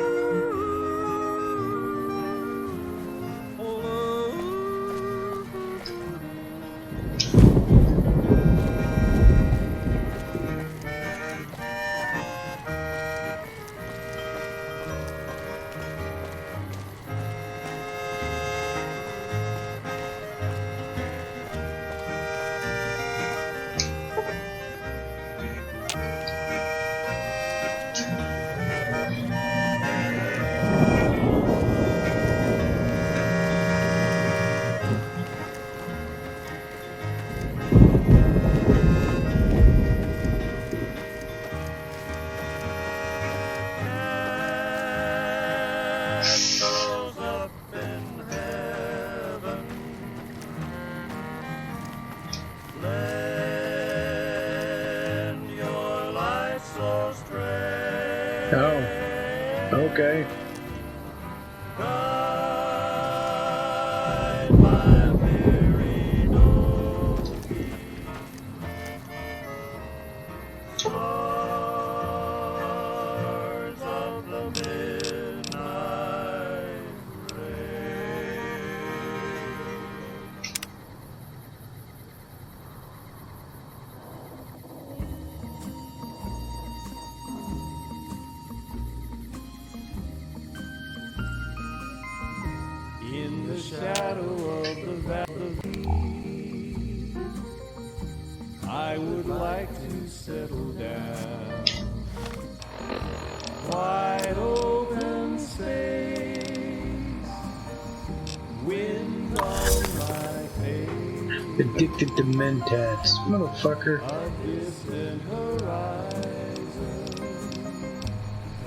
Candles up in heaven, lend your light so straight. Oh, okay. Guide my weary donkey. Stars of the midnight in the shadow of the valley, I would like to settle down. Wide open space, wind on my face, Addicted to Mentats, motherfucker. a distant horizon,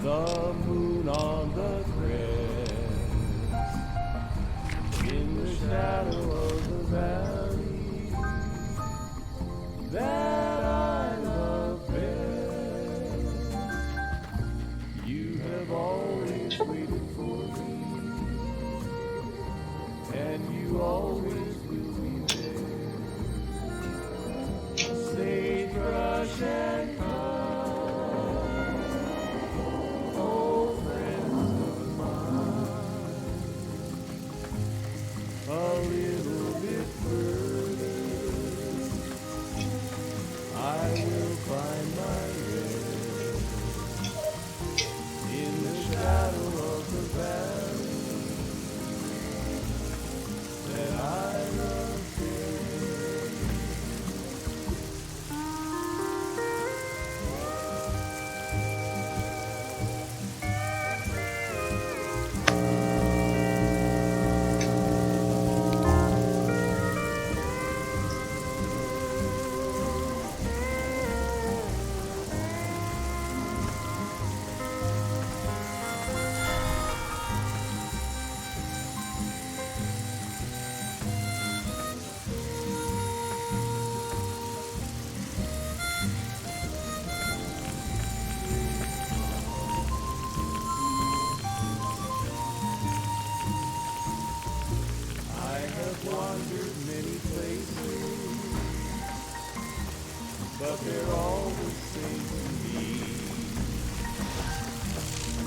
the moon on the crest, in the shadow of the valley that I love best. You have always waited for me, and you always will be there. Sagebrush and pine, old friends of mine, a little bit further, but they're all the same to me.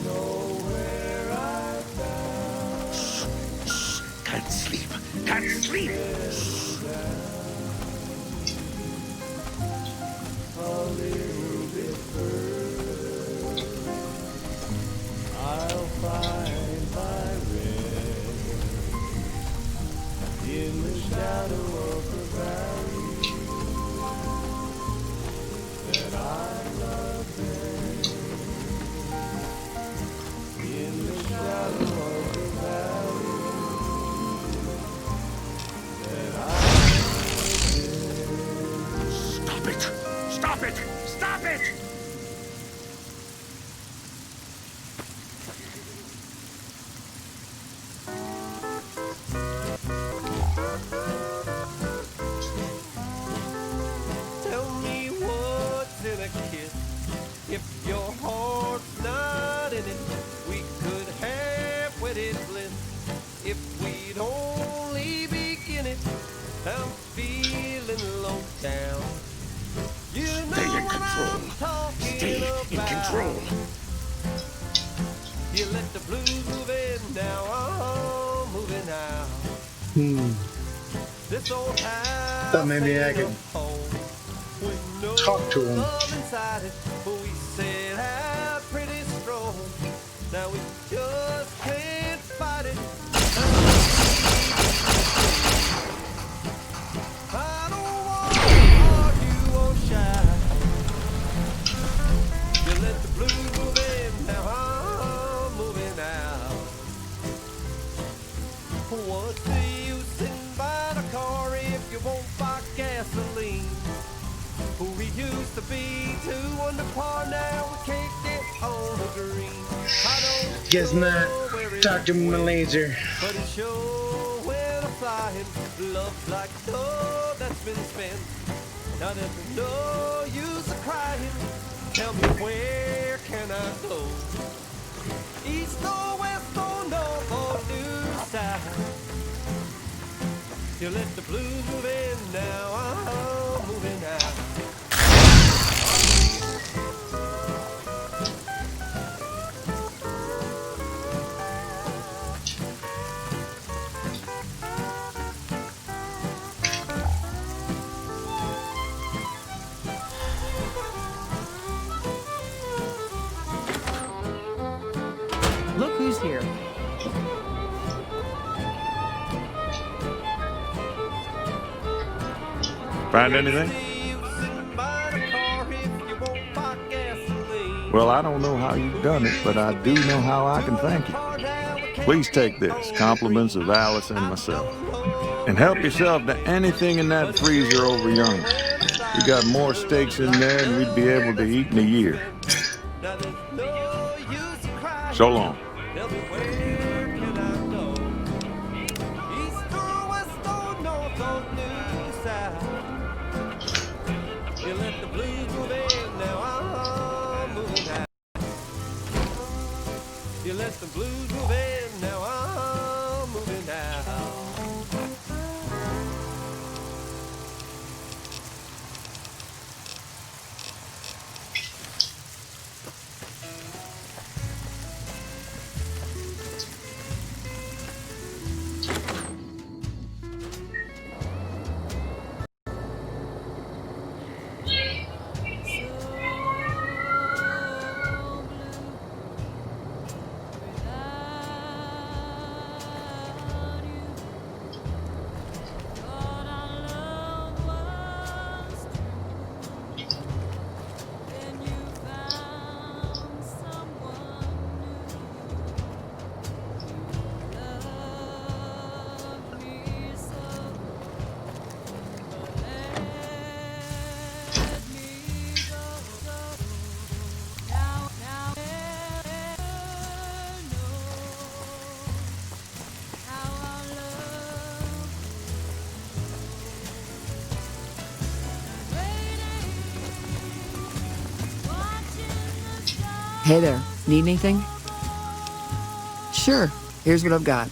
Nowhere I found. Can't sleep. Can't sleep. A little bit further, I'll find my rest in the shadow of the valley that I love best. In the shadow of the valley that I Stop it! Stop it! Stop it! Tell me what's in a kiss. If your heart's not in it, we could have wedded bliss. If we'd only begin it, I'm feeling low down. You know Stay in what control. I'm talking Stay in about. control. You let the blues move in, now I'm moving out. This old house Thought maybe I ain't could a home with no talk to him. love inside it. We set out pretty strong. Now we just can't fight it. I don't want to argue or shy. You let the blues move in, now I'm moving out. What's the use in buying a car if you won't buy gasoline? Who we used to be, two under par, now we can't get on the green. I don't Guess not. know where it Talk to my went, laser. but it sure went a flying. Love's like dough that's been spent. Now there's no use of crying. Tell me, where can I go? East or west or north or new side? You let the blues move in, now I'm moving out. Look who's here. Find anything? Well, I don't know how you've done it, but I do know how I can thank you. Please take this, compliments of Alice and myself. And help yourself to anything in that freezer over yonder. We got more steaks in there than we'd be able to eat in a year. So long. You let the blues move in, now I'm moving out. You let the blues move in, now I'm moving out. Hey there, need anything? Sure, here's what I've got.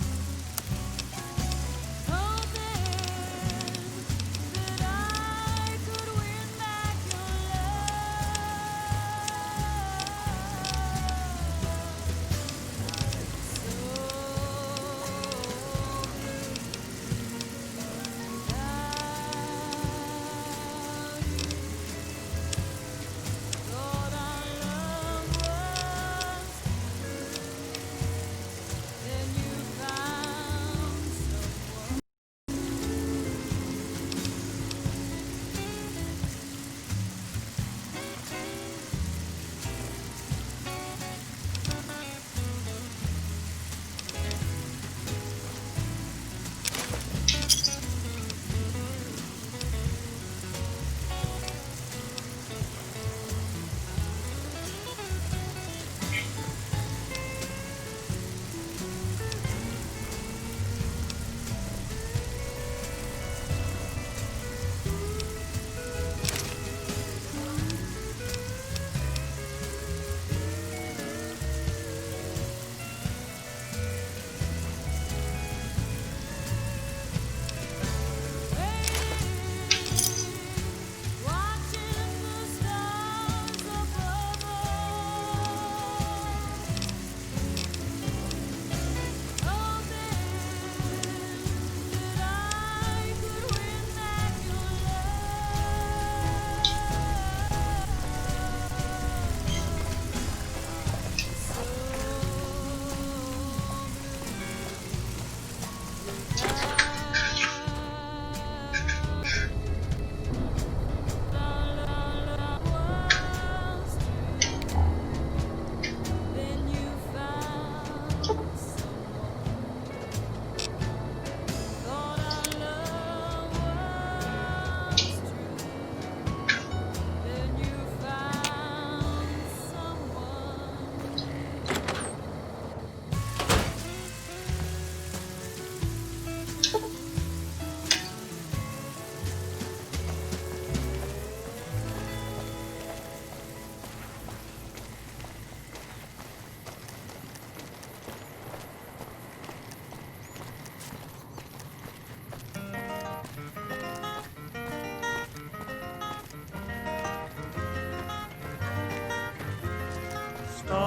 stars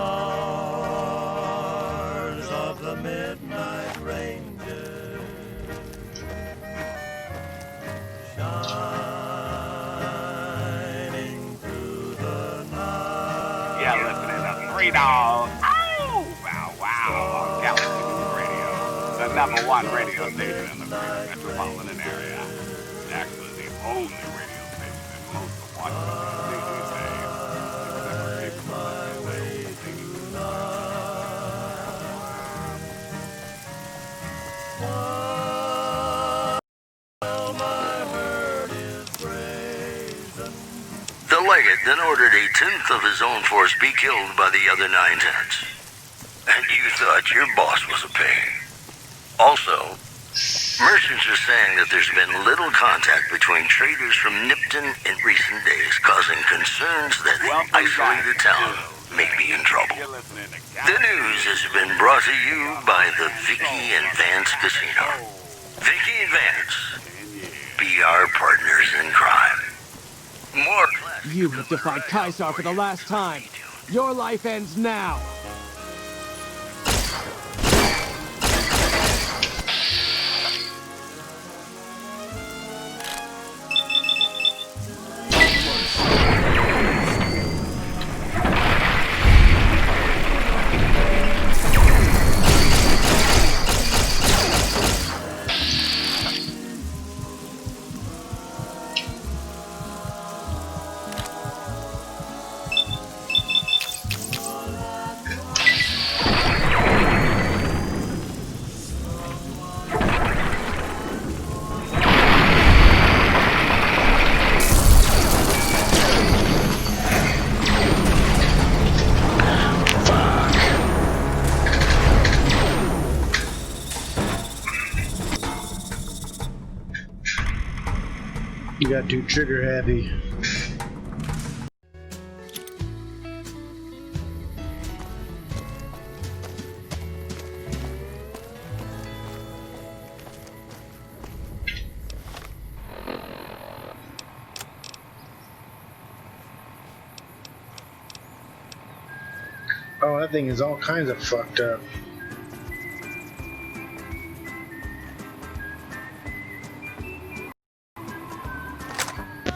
of the midnight ranges shining through the night. You're listening to Three Dogs. Ow! Wow, wow. On Galaxy News Radio, the #1 radio station in the greater metropolitan area. It's actually the only radio station in most of Washington, D.C. these days. Except for The legate then ordered a 10th of his own force be killed by the other 9 tenths. And you thought your boss was a pig. Also, merchants are saying that there's been little contact between traders from Nipton in recent days, causing concerns that the isolated town may be in trouble. The news has been brought to you by the Vicky and Vance Casino. Vicky and Vance, be our partners in crime. More. You have defied Kaisar for the last time. Your life ends now. You got too trigger happy. Oh, that thing is all kinds of fucked up.